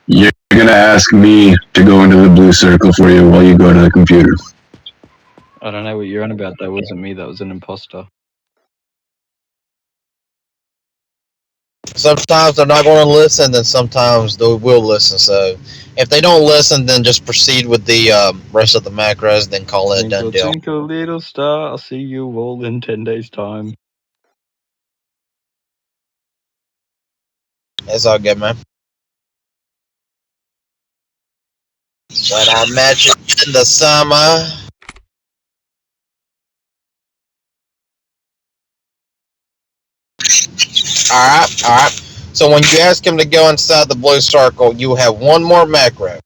You're gonna ask me to go into the blue circle for you while you go to the computer. I don't know what you're on about. That wasn't me. That was an imposter. Sometimes they're not going to listen, then sometimes they will listen. So if they don't listen, then just proceed with the rest of the macros, then call it a done Twinkle, deal. twinkle, little star, I'll see you all in 10 days' time. It's all good, man. When I met you in the summer. Alright. So when you ask him to go inside the blue circle, you have one more macro.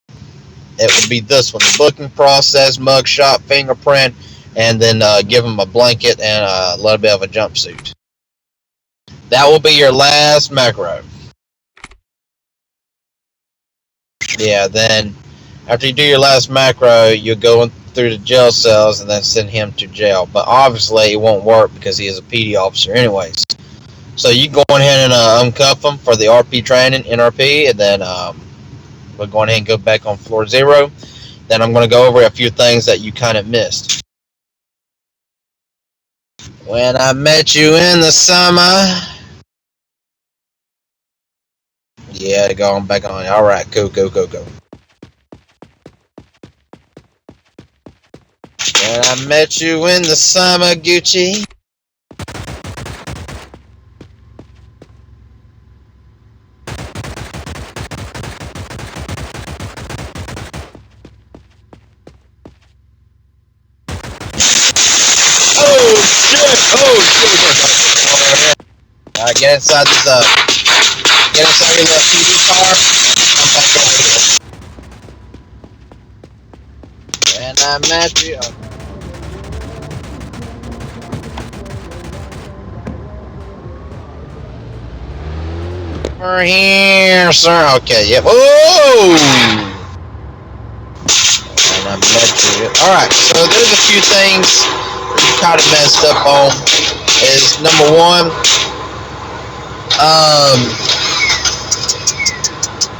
It would be this one, the booking process, mugshot, fingerprint, and then give him a blanket and a little bit of a jumpsuit. That will be your last macro. Yeah, then after you do your last macro, you'll go through the jail cells and then send him to jail. But obviously it won't work because he is a PD officer anyways. So you go ahead and uncuff him for the RP training, NRP, and then we're going ahead and go back on floor 0. Then I'm going to go over a few things that you kind of missed. When I met you in the summer. Yeah, go on back on. All right, go. When I met you in the summer, Gucci. Oh shit! Alright, get inside this get inside your little PD car. Come back over here. And I met you. Over here, sir. Okay, yep. Oh! And I met you. Alright, so there's a few things you kind of messed up on. Is number 1,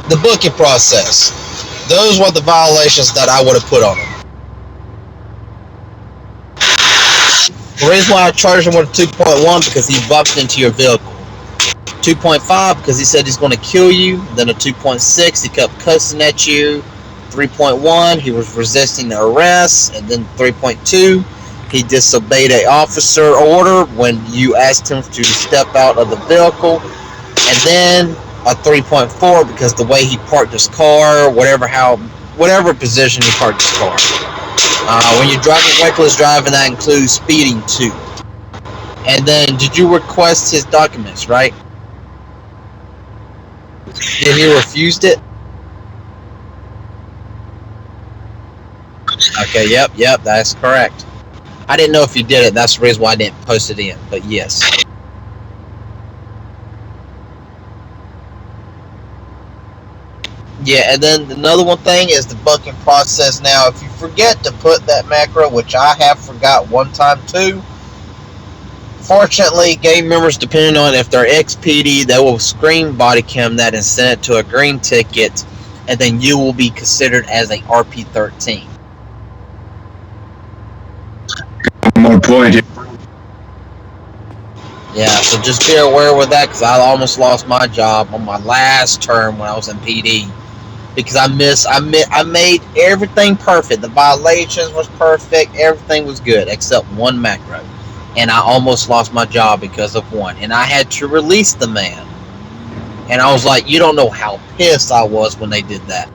the booking process. Those were the violations that I would have put on him. The reason why I charged him with 2.1 because he bumped into your vehicle. 2.5 because he said he's going to kill you. Then a 2.6, he kept cussing at you. 3.1, he was resisting the arrest. And then 3.2, he disobeyed an officer order when you asked him to step out of the vehicle. And then a 3.4 because the way he parked his car, whatever position he parked his car. When you're driving reckless driving, that includes speeding too. And then, did you request his documents, right? Did he refused it? Okay, yep, that's correct. I didn't know if you did it. That's the reason why I didn't post it in, but yes. Yeah, and then another one thing is the booking process. Now, if you forget to put that macro, which I have forgot one time too, fortunately, gang members, depending on if they're ex-PD, they will screen body cam that and send it to a green ticket, and then you will be considered as a RP13. More point here. Yeah, so just be aware with that because I almost lost my job on my last term when I was in PD because I made everything perfect. The violations was perfect, everything was good except one macro, and I almost lost my job because of one. And I had to release the man, and I was like, you don't know how pissed I was when they did that.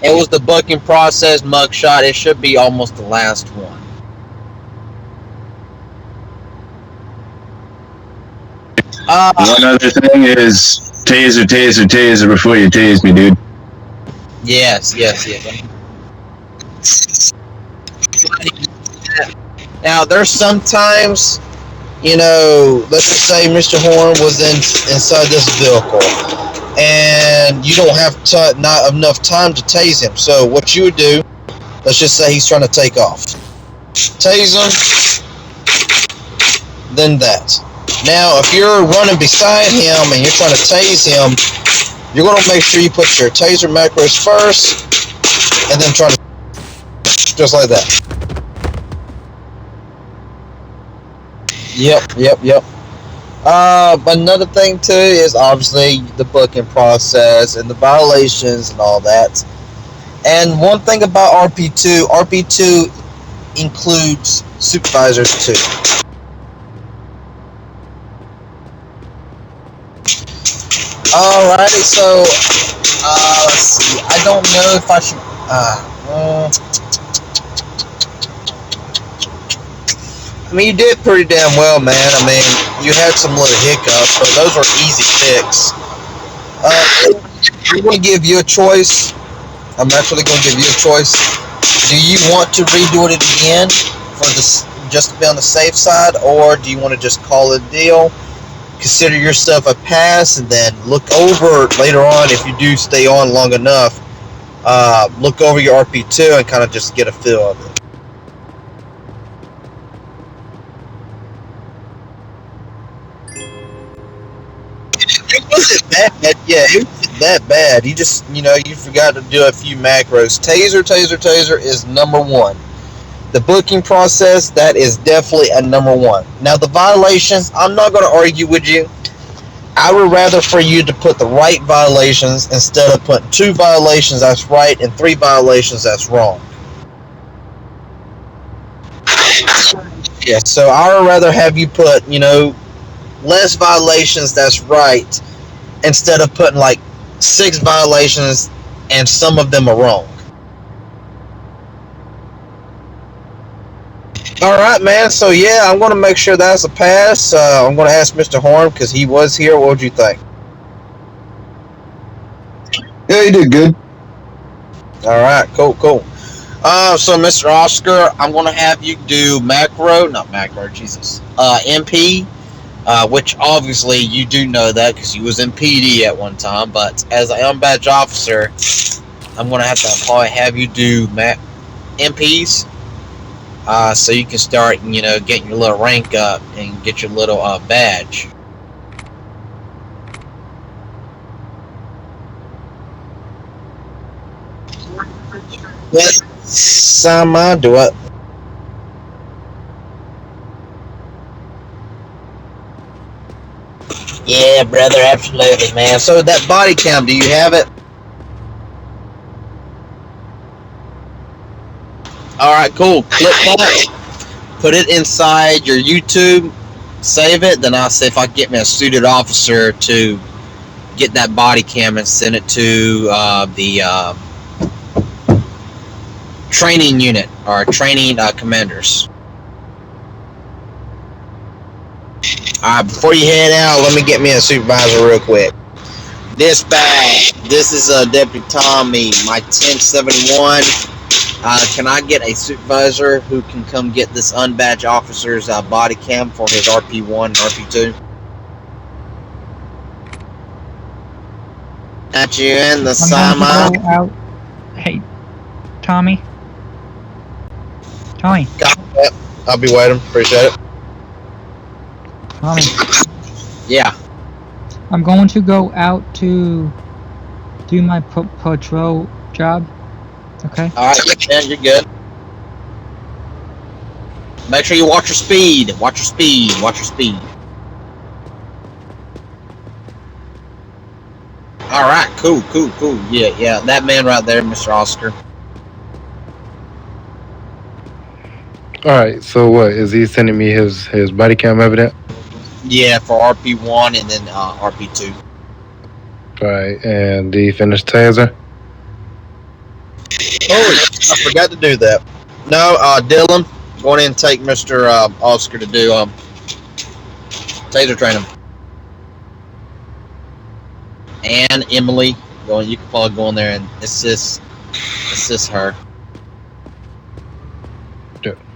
It was the booking process, mugshot. It should be almost the last one. One other thing is taser before you tase me, dude. Yes. Now, there's sometimes, let's just say Mr. Horn was inside this vehicle, and you don't have not enough time to tase him. So what you would do, let's just say he's trying to take off. Tase him, then that. Now, if you're running beside him and you're trying to tase him, you're going to make sure you put your taser macros first, and then try to just like that. Yep. Another thing too is obviously the booking process and the violations and all that. And one thing about RP2 includes supervisors too. Alrighty, so let's see. I don't know if I should. I mean, you did pretty damn well, man. I mean, you had some little hiccups, but those were easy fix. I'm going to give you a choice. I'm actually going to give you a choice. Do you want to redo it again for this, just to be on the safe side, or do you want to just call it a deal, consider yourself a pass, and then look over later on if you do stay on long enough, look over your RP2 and kind of just get a feel of it? It wasn't bad. Yeah, it wasn't that bad. You just, you forgot to do a few macros. Taser is number one. The booking process, that is definitely a number one. Now, the violations, I'm not going to argue with you. I would rather for you to put the right violations instead of putting 2 violations that's right and 3 violations that's wrong. Yeah, so I would rather have you put, less violations that's right instead of putting like 6 violations and some of them are wrong. Alright, man, so yeah, I'm going to make sure that's a pass. I'm going to ask Mr. Horn because he was here. What would you think? Yeah, you did good. Alright, cool. So Mr. Oscar, I'm going to have you do MP, which obviously you do know that because you was in PD at one time, but as an unbadged officer, I'm going to probably have you do MPs. So you can start, getting your little rank up and get your little badge. Yes, Sama, do it. Yeah, brother, absolutely, man. So that body cam, do you have it? Alright, cool. Clip that. Put it inside your YouTube. Save it. Then I'll see if I can get me a suited officer to get that body cam and send it to the training unit or training commanders. Alright, before you head out, let me get me a supervisor real quick. Dispatch. This is Deputy Tommy, my 1071. Can I get a supervisor who can come get this unbadged officer's body cam for his RP1 and RP2? Got you in the Sama. Hey, Tommy. Got it. I'll be waiting. Appreciate it. Tommy. Yeah. I'm going to go out to do my patrol job. Okay. Alright, man, you're good. Make sure you watch your speed. Watch your speed. Alright, cool. Yeah, that man right there, Mr. Oscar. Alright, so what? Is he sending me his body cam evidence? Yeah, for RP1 and then RP2. Alright, and did he finish taser? Oh, I forgot to do that. No, Dylan, go in and take Mr. Oscar to do taser training. And Emily, you can probably go in there and assist her.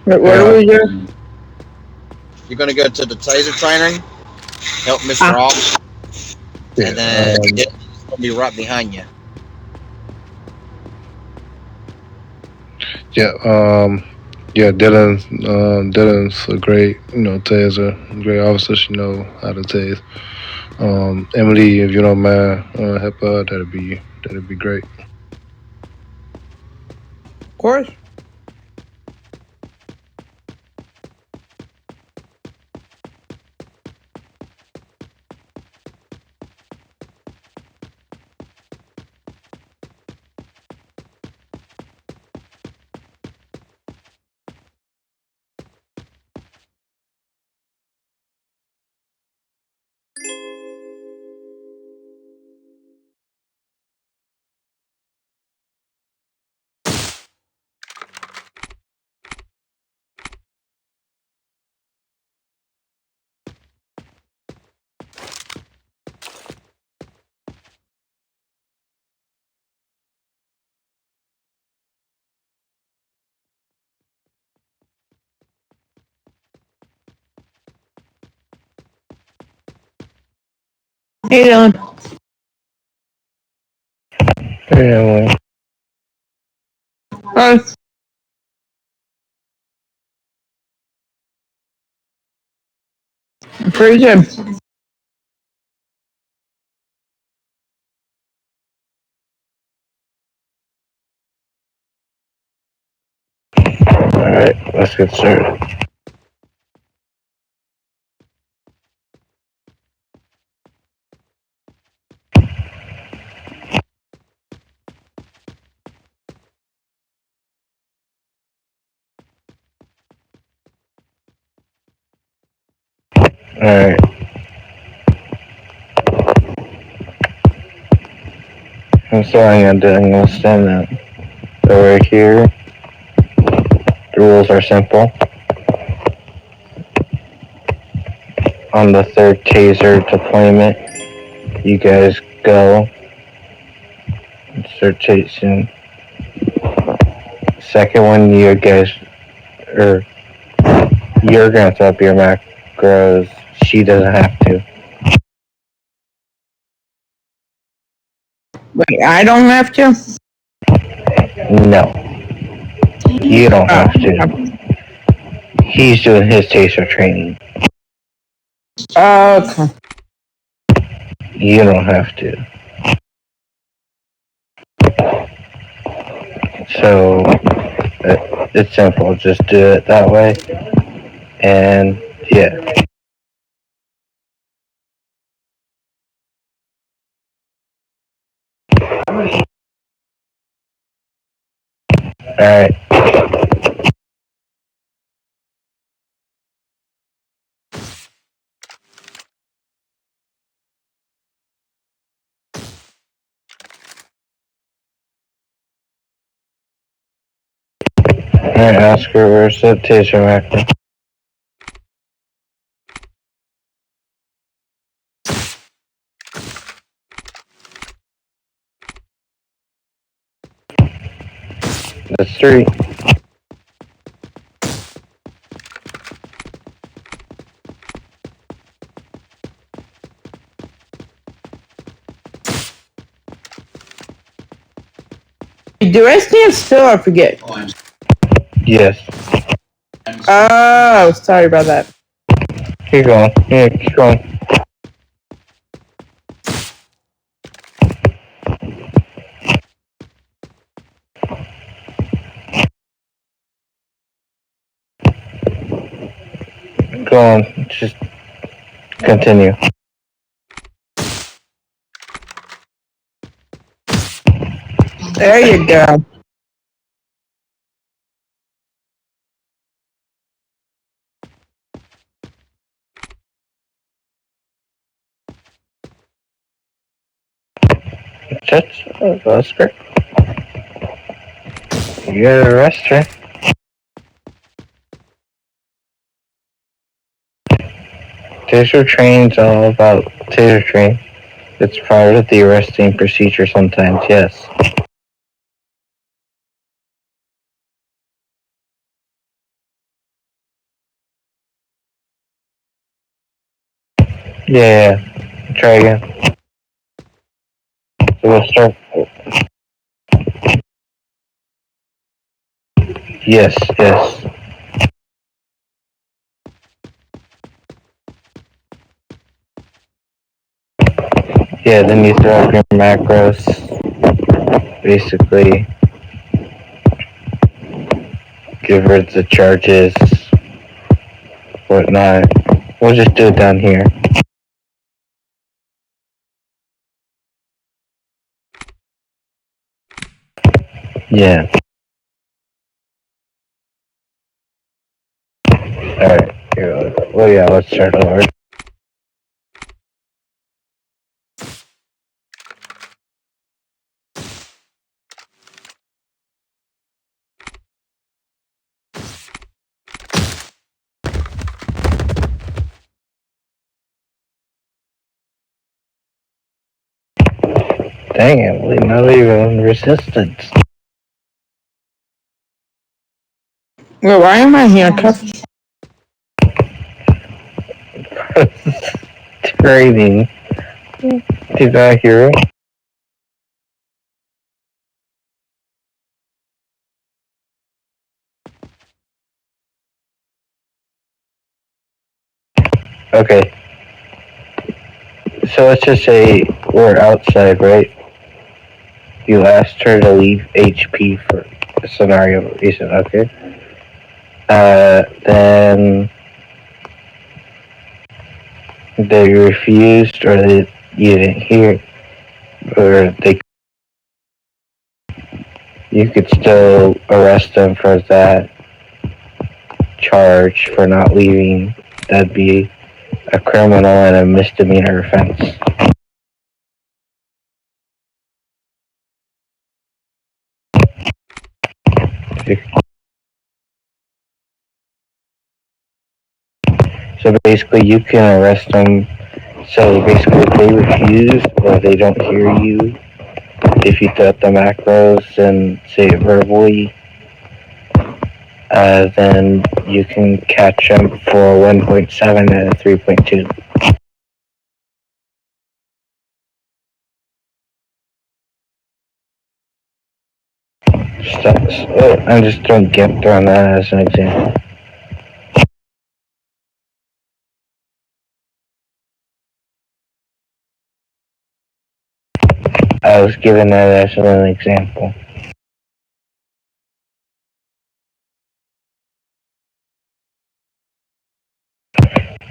Where do we go? You're gonna go to the taser training, help Mr. Oscar, and then it's gonna be right behind you. Yeah, Dylan's a great, taser, great officer. She know how to tase. Emily, if you don't mind, help her. That'd be great. Of course. Hey, Dylan. Hey, Emily. Hi. Pretty good. All right, let's get started. All right. I'm sorry I didn't understand that. So right here, the rules are simple. On the third taser deployment, you guys go and start chasing. Second one, you guys, or you're gonna throw up your macros. She doesn't have to. Wait, I don't have to? No, you don't have to. He's doing his taser training. Okay. You don't have to. So it's simple. Just do it that way. And yeah. Alright. Alright, Oscar, where's the taser macro? That's 3. Do I stand still? I forget. Yes. Oh, sorry about that. Keep going. Yeah, keep going. Go on. Just continue. There you go. That's great. You gotta arrest her. Taser training's all about taser training. It's part of the arresting procedure sometimes, yes. Yeah. Try again. So we'll start. Yes, yes. Yeah, then you throw up your macros, basically give her the charges, whatnot. We'll just do it down here. Yeah. Alright, here we go. Well, yeah, let's start over. Dang it, we're not even resistance. Well, why am I handcuffed? Training. Did not hear it. Okay. So let's just say we're outside, right? You asked her to leave HP for a scenario reason, okay? Then they refused, or you didn't hear, or you could still arrest them for that charge for not leaving. That'd be a criminal and a misdemeanor offense. So basically, you can arrest them. So basically, if they refuse or they don't hear you, if you throw up the macros and say it verbally, then you can catch them for 1.7 and a 3.2. I'm just throwing that as an example. I was given that as an example.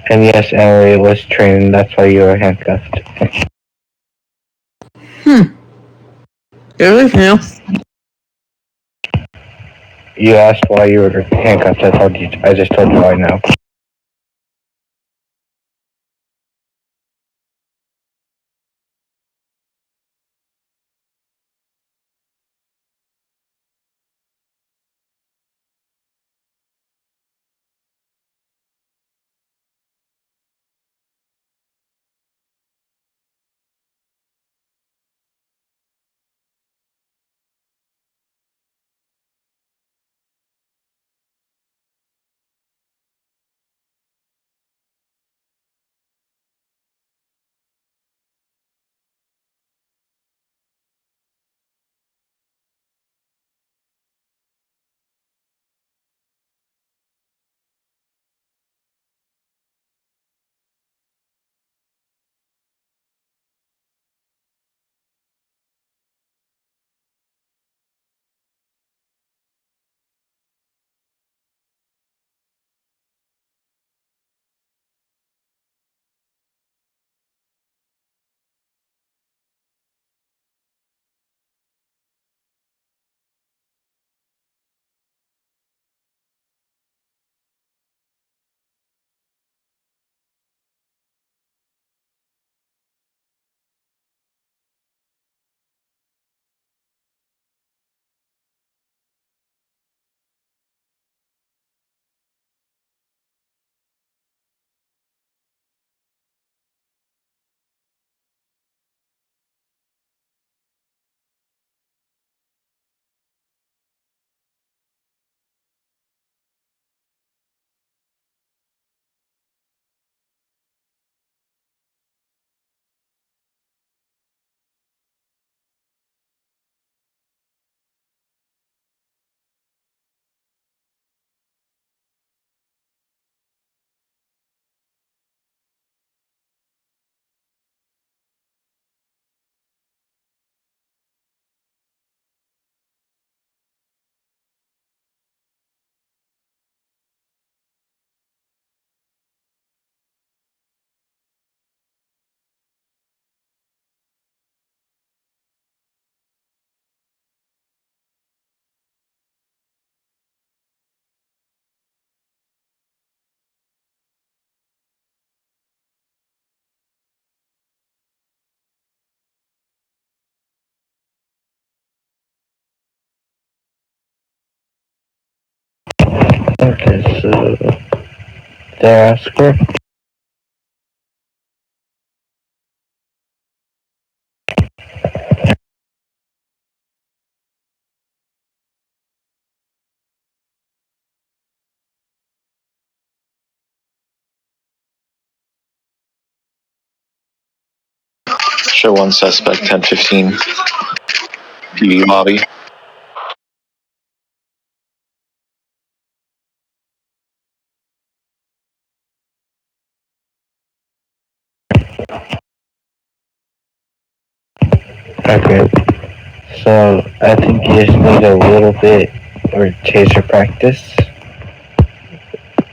And yes, Emily was trained, that's why you were handcuffed. Good now. You asked why you were handcuffed, I just told you why now. Okay, so did I ask her? Show one suspect, 1015. PD lobby. Okay. So I think you just need a little bit or taser practice.